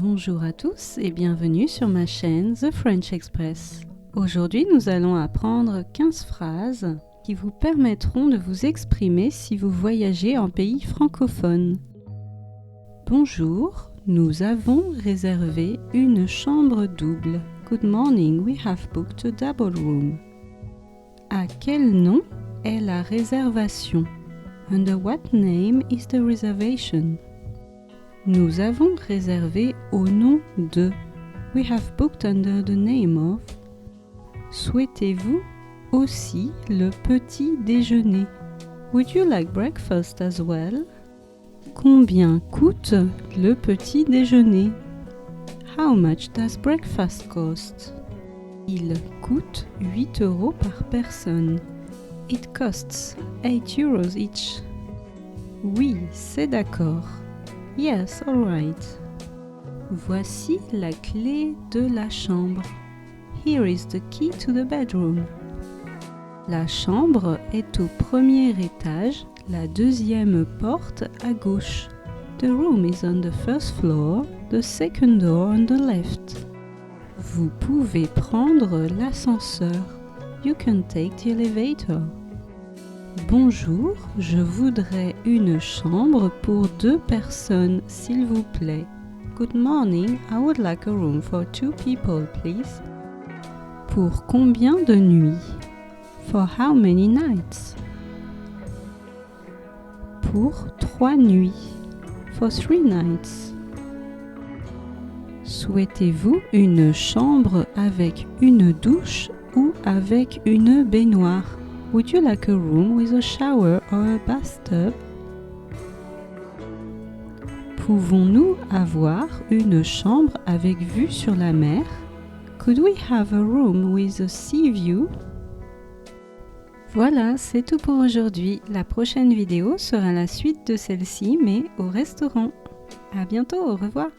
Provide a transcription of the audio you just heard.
Bonjour à tous et bienvenue sur ma chaîne The French Express. Aujourd'hui, nous allons apprendre 15 phrases qui vous permettront de vous exprimer si vous voyagez en pays francophone. Bonjour, nous avons réservé une chambre double. Good morning, we have booked a double room. À quel nom est la réservation? Under what name is the reservation? Nous avons réservé au nom de. We have booked under the name of. Souhaitez-vous aussi le petit déjeuner? Would you like breakfast as well? Combien coûte le petit déjeuner? How much does breakfast cost? Il coûte 8 € par personne. It costs 8 € each. Oui, c'est d'accord. Yes, all right. Voici la clé de la chambre. Here is the key to the bedroom. La chambre est au premier étage, la deuxième porte à gauche. The room is on the first floor, the second door on the left. Vous pouvez prendre l'ascenseur. You can take the elevator. Bonjour, je voudrais une chambre pour 2 personnes, s'il vous plaît. Good morning, I would like a room for 2 people, please. Pour combien de nuits? For how many nights? Pour 3 nuits. For 3 nights. Souhaitez-vous une chambre avec une douche ou avec une baignoire? Would you like a room with a shower or a bathtub? Pouvons-nous avoir une chambre avec vue sur la mer? Could we have a room with a sea view? Voilà, c'est tout pour aujourd'hui. La prochaine vidéo sera la suite de celle-ci, mais au restaurant. À bientôt, au revoir.